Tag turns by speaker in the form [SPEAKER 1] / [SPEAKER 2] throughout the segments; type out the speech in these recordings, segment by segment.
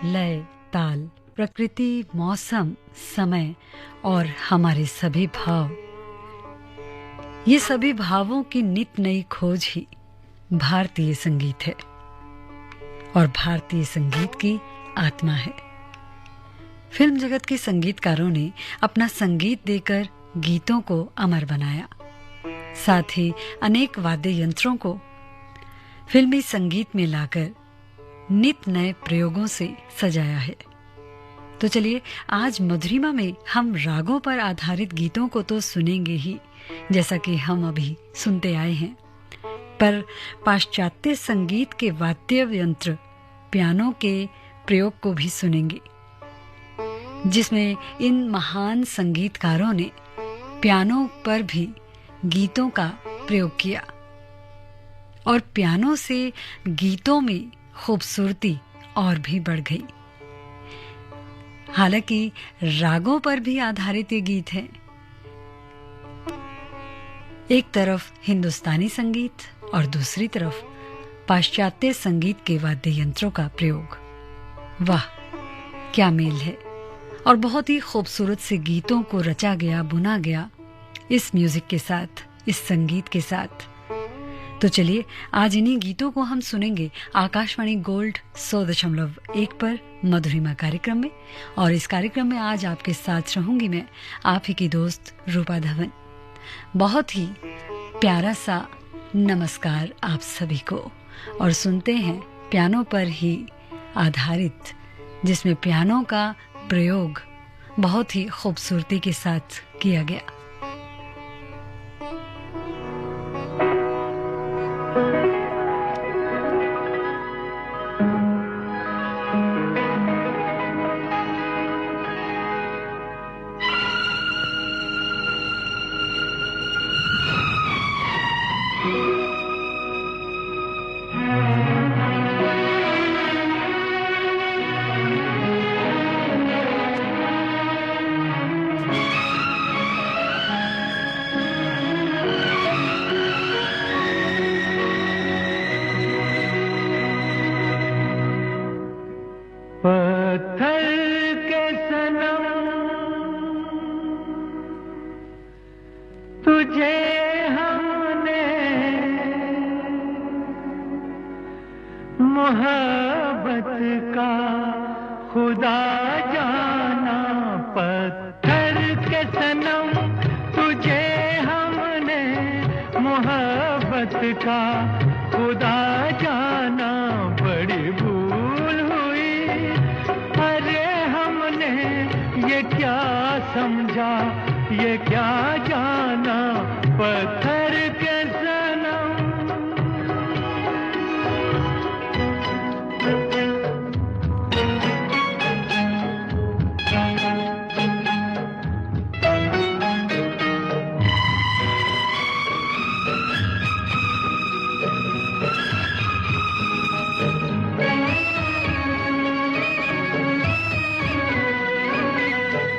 [SPEAKER 1] लय, ताल, प्रकृति, मौसम, समय और हमारे सभी भाव, ये सभी भावों की नित नई खोज ही भारतीय संगीत है और भारतीय संगीत की आत्मा है। फिल्म जगत के संगीतकारों ने अपना संगीत देकर गीतों को अमर बनाया, साथ ही अनेक वाद्य यंत्रों को फिल्मी संगीत में लाकर नित नए प्रयोगों से सजाया है। तो चलिए, आज मधुरिमा में हम रागों पर आधारित गीतों को तो सुनेंगे ही, जैसा कि हम अभी सुनते आए हैं, पर पाश्चात्य संगीत के वाद्य यंत्र पियानो के प्रयोग को भी सुनेंगे, जिसमें इन महान संगीतकारों ने पियानो पर भी गीतों का प्रयोग किया और पियानो से गीतों में खूबसूरती और भी बढ़ गई। हालांकि रागों पर भी आधारित ये गीत है। एक तरफ हिंदुस्तानी संगीत और दूसरी तरफ पाश्चात्य संगीत के वाद्य यंत्रों का प्रयोग। वाह, क्या मेल है! और बहुत ही खूबसूरत से गीतों को रचा गया, बुना गया इस म्यूजिक के साथ, इस संगीत के साथ। तो चलिए, आज इन्हीं गीतों को हम सुनेंगे आकाशवाणी गोल्ड 100.1 पर मधुरिमा कार्यक्रम में। और इस कार्यक्रम में आज आपके साथ रहूंगी मैं, आप ही की दोस्त रूपा धवन। बहुत ही प्यारा सा नमस्कार आप सभी को, और सुनते हैं पियानो पर ही आधारित, जिसमें पियानो का प्रयोग बहुत ही खूबसूरती के साथ किया गया।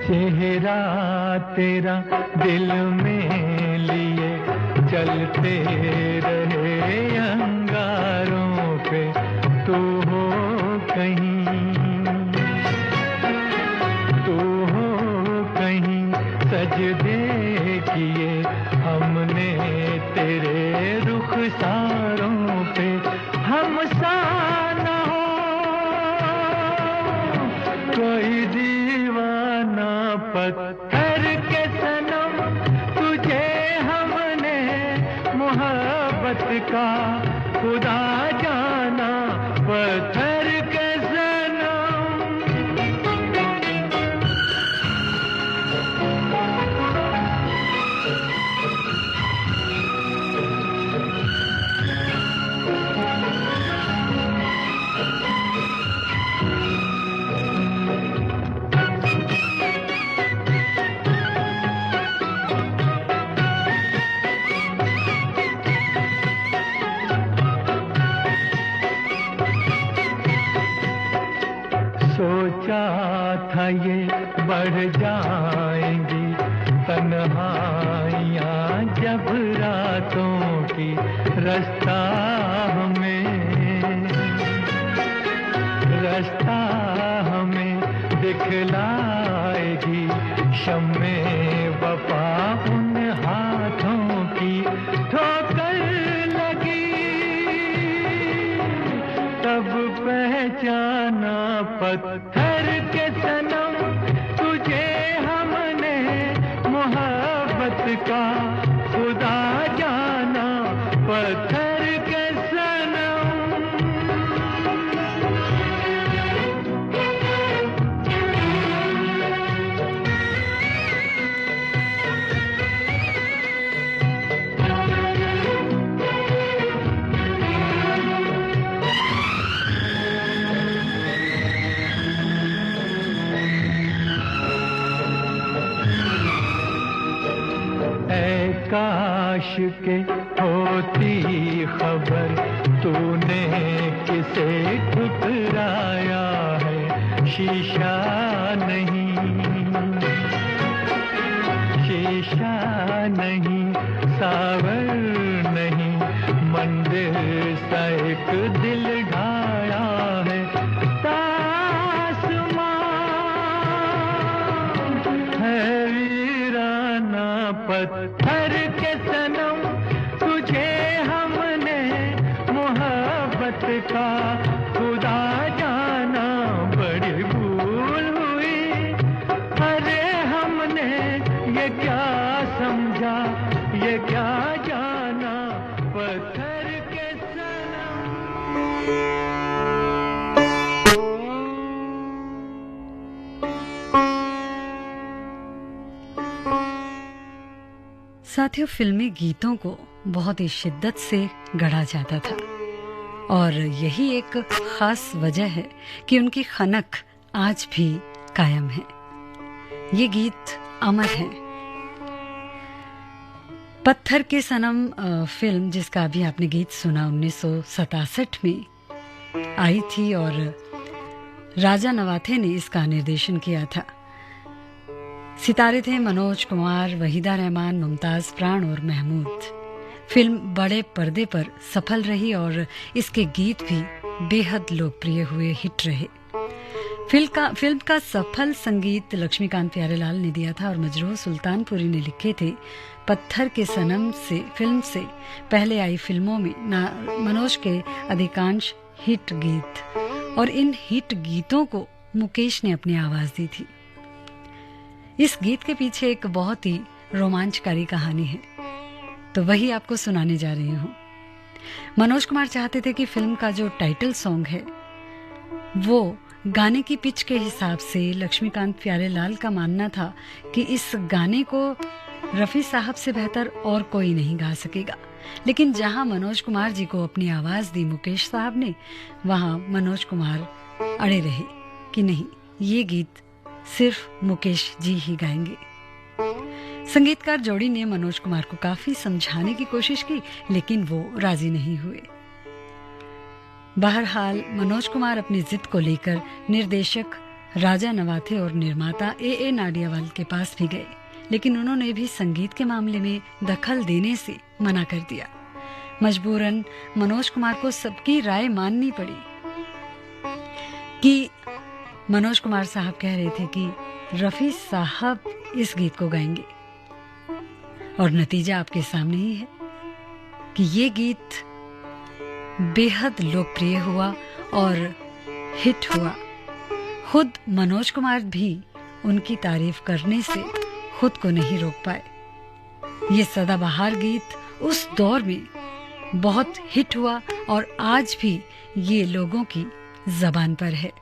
[SPEAKER 2] चेहरा तेरा दिल में लिए चलते रहे अंगारों पे, तू हो कहीं सजदे किए हमने तेरे रुखसारों पे। हम सा न हो कोई दीवाना, पत्थर के सनम तुझे हमने मोहब्बत का खुदा जाना, पत्थर के सनम। सोचा था ये बढ़ जाएंगी तन्हाइयाँ जब रातों की, रास्ता दिखलाएगी शम्मे वफा उन हाथों की ठोकर लगी तब पहचाना पत्थर के सनम तुझे हमने मोहब्बत का खुदा जाना पत्थर के सनम। काश के होती खबर तूने किसे ठुकराया है शीशा नहीं सावर नहीं मंदिर सा एक दिल ढाया है तासमान है वीराना पत्थर के सनम तुझे हमने मोहब्बत का खुदा जाना बड़ी भूल हुई अरे हमने ये क्या समझा ये क्या जाना पत्थर के सनम।
[SPEAKER 1] साथियों, फिल्मी गीतों को बहुत ही शिद्दत से गढ़ा जाता था और यही एक खास वजह है कि उनकी खनक आज भी कायम है। ये गीत अमर हैं। पत्थर के सनम फिल्म जिसका अभी आपने गीत सुना 1967 में आई थी और राजा नवाथे ने इसका निर्देशन किया था। सितारे थे मनोज कुमार, वहीदा रहमान, मुमताज प्राण और महमूद। फिल्म बड़े पर्दे पर सफल रही और इसके गीत भी बेहद लोकप्रिय हुए, हिट रहे। फिल्म का सफल संगीत लक्ष्मीकांत प्यारेलाल ने दिया था और मजरूह सुल्तानपुरी ने लिखे थे। पत्थर के सनम से फिल्म से पहले आई फिल्मों में मनोज के अधिकांश हिट गीत और इन हिट गीतों को मुकेश ने अपनी आवाज दी थी। इस गीत के पीछे एक बहुत ही रोमांचकारी कहानी है, तो वही आपको सुनाने जा रही हूँ। मनोज कुमार चाहते थे कि फिल्म का जो टाइटल सॉन्ग है वो गाने की पिच के हिसाब से, लक्ष्मीकांत प्यारेलाल का मानना था कि इस गाने को रफी साहब से बेहतर और कोई नहीं गा सकेगा। लेकिन जहां मनोज कुमार जी को अपनी आवाज दी मुकेश साहब ने, वहां मनोज कुमार अड़े रहे कि नहीं, ये गीत सिर्फ मुकेश जी ही गाएंगे। संगीतकार जोड़ी ने मनोज कुमार को काफी समझाने की कोशिश की, लेकिन वो राजी नहीं हुए। बहरहाल मनोज कुमार अपनी जिद को लेकर निर्देशक राजा नवाथे और निर्माता ए नाडियावाल के पास भी गए, लेकिन उन्होंने भी संगीत के मामले में दखल देने से मना कर दिया। मजबूरन मनोज कुमार को सबकी राय माननी पड़ी कि मनोज कुमार साहब कह रहे थे कि रफी साहब इस गीत को गाएंगे और नतीजा आपके सामने ही है कि ये गीत बेहद लोकप्रिय हुआ और हिट हुआ। खुद मनोज कुमार भी उनकी तारीफ करने से खुद को नहीं रोक पाए। ये सदाबहार गीत उस दौर में बहुत हिट हुआ और आज भी ये लोगों की जबान पर है।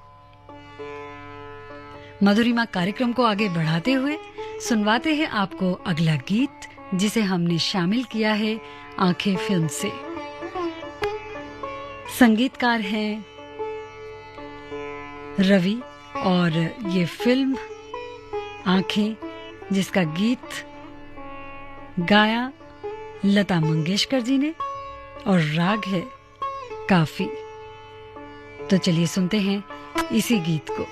[SPEAKER 1] मधुरिमा कार्यक्रम को आगे बढ़ाते हुए सुनवाते हैं आपको अगला गीत, जिसे हमने शामिल किया है आंखें फिल्म से। संगीतकार हैं रवि और ये फिल्म आंखें, जिसका गीत गाया लता मंगेशकर जी ने और राग है काफी। तो चलिए सुनते हैं इसी गीत को।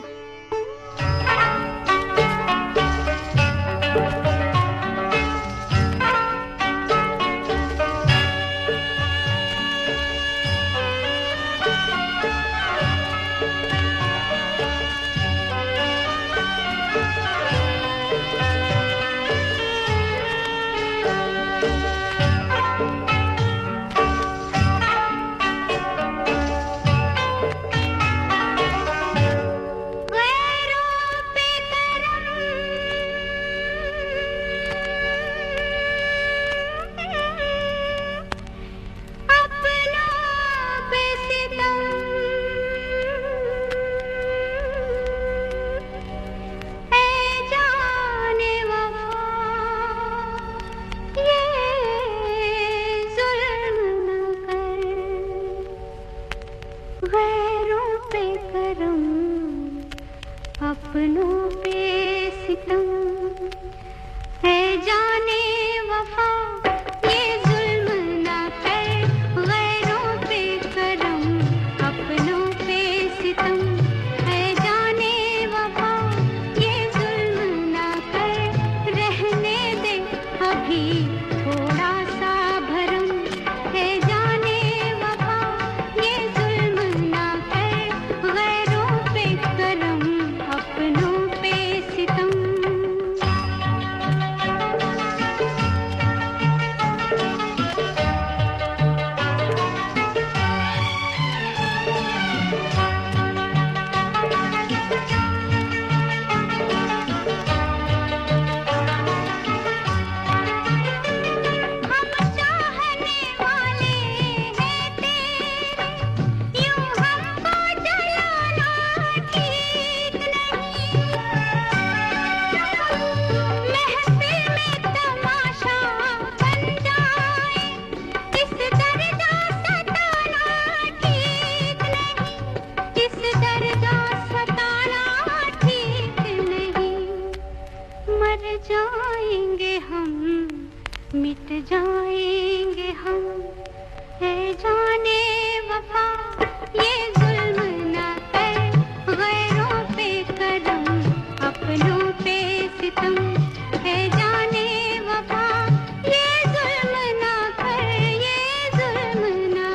[SPEAKER 3] अपनों पे सितम है जाने वफा ये जुल्म ना कर गैरों पे करम अपनों पे सितम है जाने वफा ये जुल्म ना कर रहने दे अभी थोड़ा सा भरम है जाने वफा ये जुल्म ना कर गैरों पे करम अपनों पे सितम जाएंगे हम मिट जाएंगे हम है जाने वफा ये जुल्म ना कर गैरों पे करम अपनों पे सितम है जाने वफा ये जुल्म ना कर ये जुल्म ना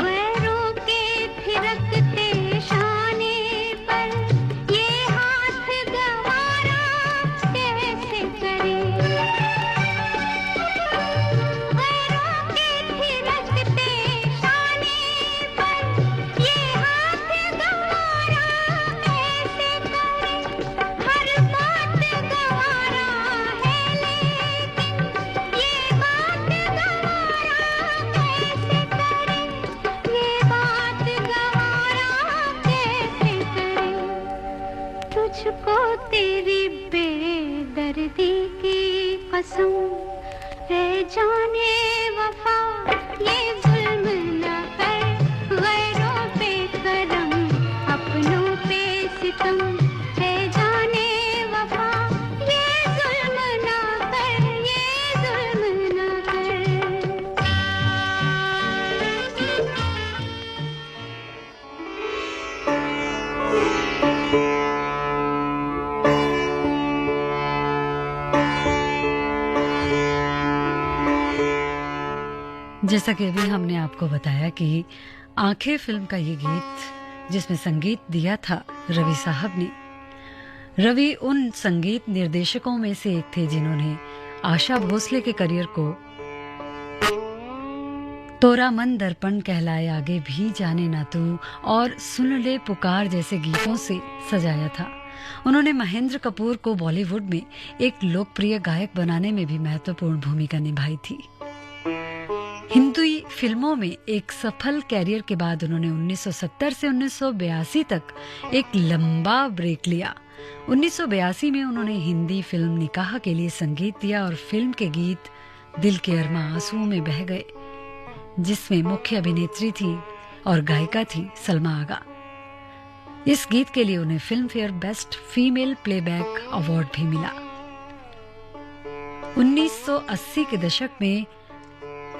[SPEAKER 3] गैरों के थिरकते शाने पर ये हाथ गंवारा कैसे करे गैरों के थिरकते शाने पर ये हाथ गंवारा कैसे करे हर बात गंवारा है लेकिन ये बात गंवारा कैसे करे ये बात गंवारा कैसे करे तुझको तेरी बेदर्दी की कसम है जाने वफा ये जुल्म ना कर गैरों पे करम अपनों पे सितम है जाने वफा ये जुल्म ना कर ये जुल्म ना कर
[SPEAKER 1] जैसा कि अभी हमने आपको बताया कि आंखें फिल्म का ये गीत जिसमें संगीत दिया था रवि साहब ने। रवि उन संगीत निर्देशकों में से एक थे जिन्होंने आशा भोसले के करियर को तोरा मन दर्पण कहलाए आगे भी जाने ना तू और सुन ले पुकार जैसे गीतों से सजाया था। उन्होंने महेंद्र कपूर को बॉलीवुड में एक लोकप्रिय गायक बनाने में भी महत्वपूर्ण भूमिका निभाई थी। हिंदी फिल्मों में एक सफल कैरियर के बाद उन्होंने 1970 से 1982 तक एक लंबा ब्रेक लिया। 1982 में उन्होंने हिंदी फिल्म निकाह के लिए संगीत दिया और फिल्म के गीत दिल के अरमा आंसुओं में बह गए, जिसमें मुख्य अभिनेत्री थी और गायिका थी सलमा आगा। इस गीत के लिए उन्हें film fair best female playback award भी मिला। 1980 के दशक में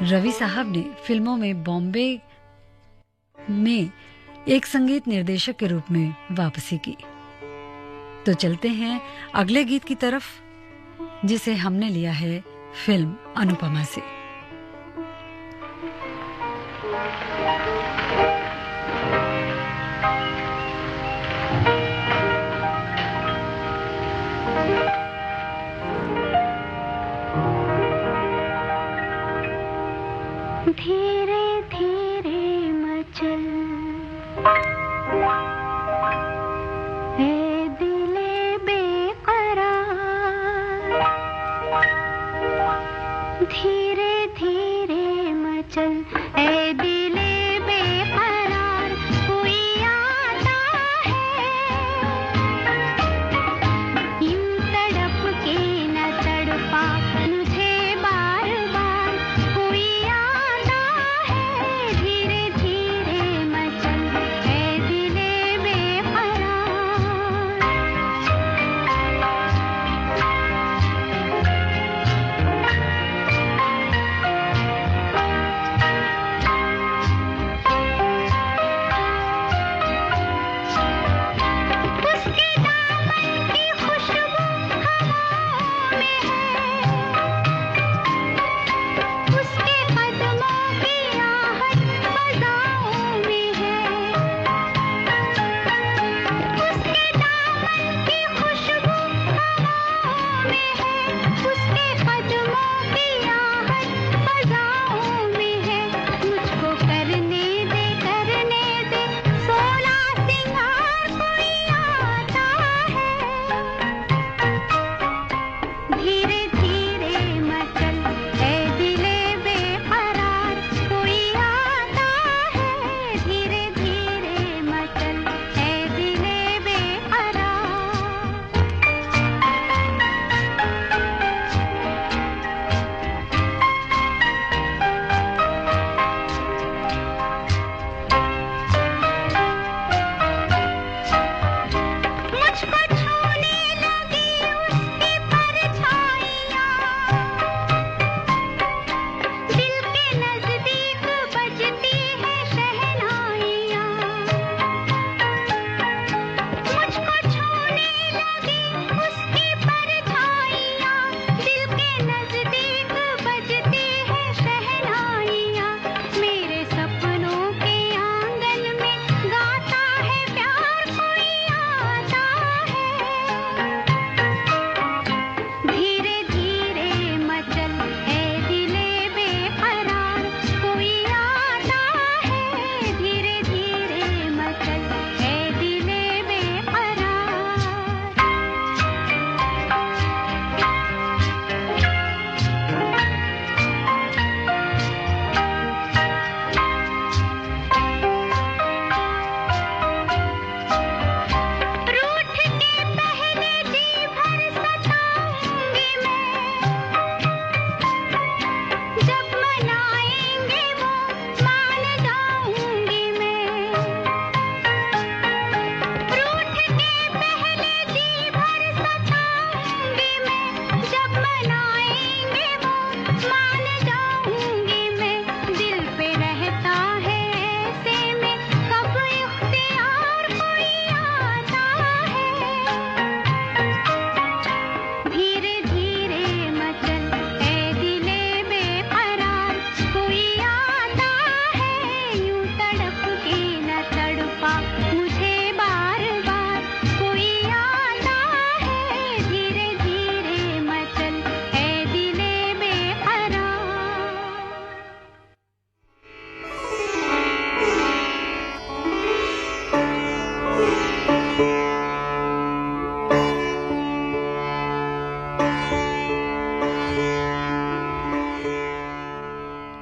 [SPEAKER 1] रवि साहब ने फिल्मों में बॉम्बे में एक संगीत निर्देशक के रूप में वापसी की। तो चलते हैं अगले गीत की तरफ, जिसे हमने लिया है फिल्म अनुपमा से।
[SPEAKER 3] धीरे धीरे मचल है दिले बेकरार, धीरे धीरे मचल है दिले बेकरार।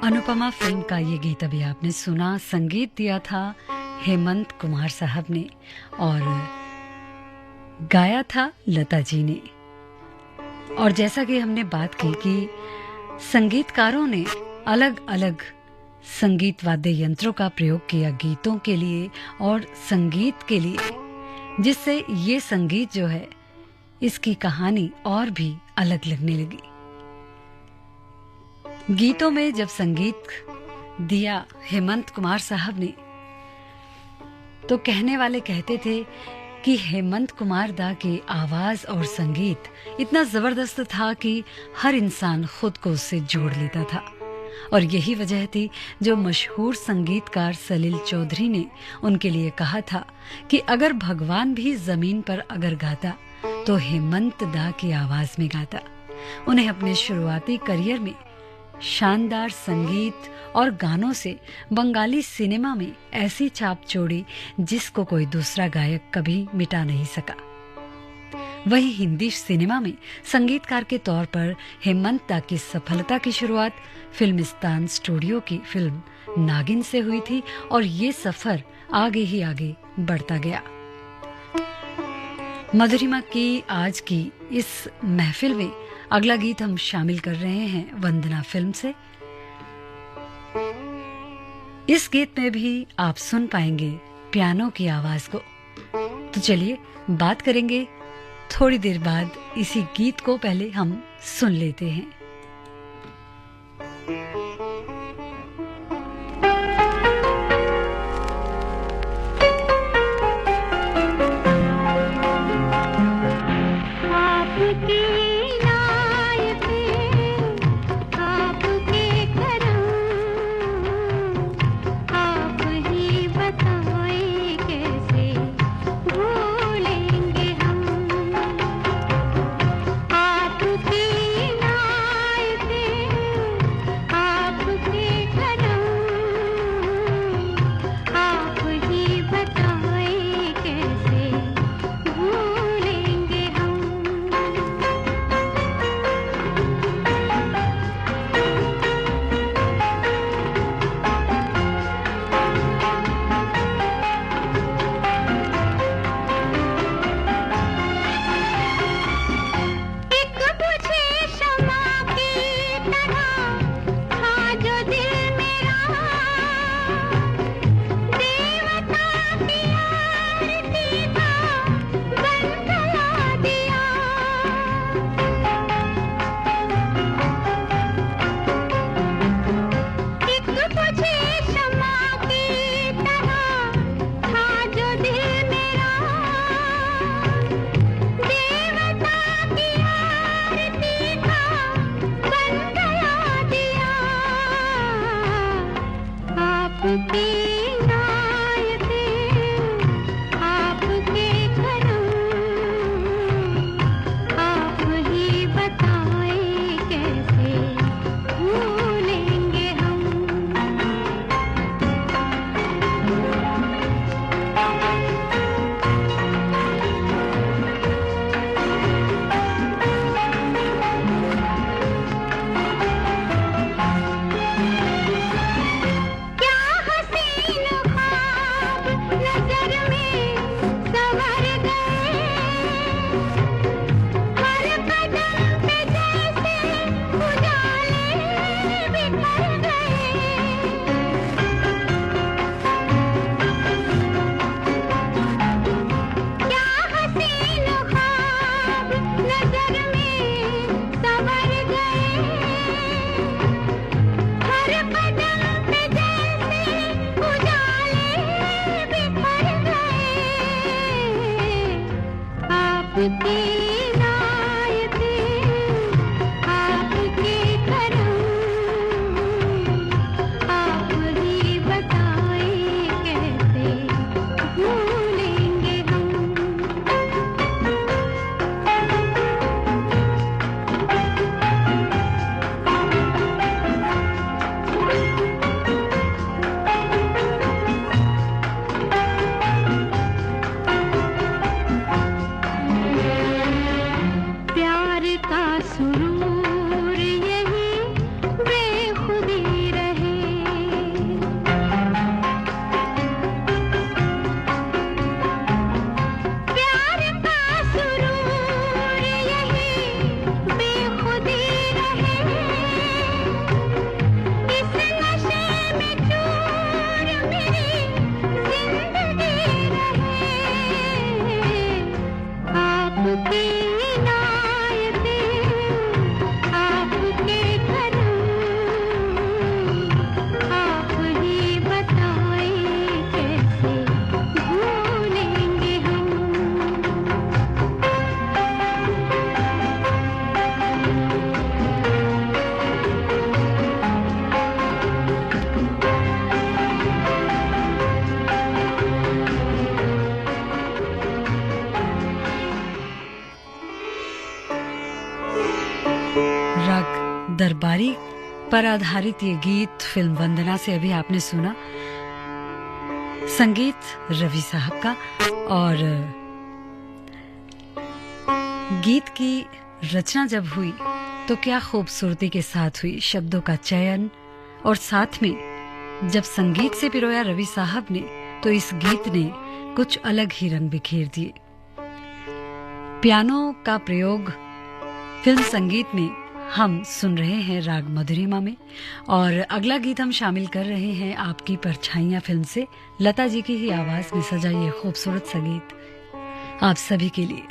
[SPEAKER 1] अनुपमा फिल्म का ये गीत अभी आपने सुना। संगीत दिया था हेमंत कुमार साहब ने और गाया था लता जी ने। और जैसा कि हमने बात की कि संगीतकारों ने अलग अलग संगीत वाद्य यंत्रों का प्रयोग किया गीतों के लिए और संगीत के लिए, जिससे ये संगीत जो है इसकी कहानी और भी अलग लगने लगी। गीतों में जब संगीत दिया हेमंत कुमार साहब ने तो कहने वाले कहते थे कि हेमंत कुमार दा की आवाज और संगीत इतना जबरदस्त था कि हर इंसान खुद को उससे जोड़ लेता था। और यही वजह थी जो मशहूर संगीतकार सलील चौधरी ने उनके लिए कहा था कि अगर भगवान भी जमीन पर अगर गाता तो हेमंत दा की आवाज में गाता। उन्हें अपने शुरुआती करियर में शानदार संगीत और गानों से बंगाली सिनेमा में ऐसी छाप छोड़ी जिसको कोई दूसरा गायक कभी मिटा नहीं सका। वहीं हिंदी सिनेमा में संगीतकार के तौर पर हेमंत दा की सफलता की शुरुआत फिल्मिस्तान स्टूडियो की फिल्म नागिन से हुई थी और ये सफर आगे ही आगे बढ़ता गया। मधुरिमा की आज की इस महफिल में अगला गीत हम शामिल कर रहे हैं वंदना फिल्म से। इस गीत में भी आप सुन पाएंगे पियानो की आवाज को। तो चलिए बात करेंगे थोड़ी देर बाद। इसी गीत को पहले हम सुन लेते हैं।
[SPEAKER 3] क्या हंसी
[SPEAKER 1] दरबारी पर आधारित ये गीत फिल्म वंदना से अभी आपने सुना। संगीत रवि साहब का, और गीत की रचना जब हुई तो क्या खूबसूरती के साथ हुई, शब्दों का चयन, और साथ में जब संगीत से पिरोया रवि साहब ने तो इस गीत ने कुछ अलग ही रंग बिखेर दिए। पियानो का प्रयोग फिल्म संगीत में हम सुन रहे हैं राग मधुरिमा में, और अगला गीत हम शामिल कर रहे हैं आपकी परछाइयां फिल्म से लता जी की ही आवाज में सजा ये खूबसूरत संगीत आप सभी के लिए।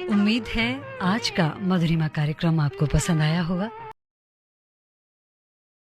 [SPEAKER 1] उम्मीद है आज का मधुरिमा कार्यक्रम आपको पसंद आया होगा।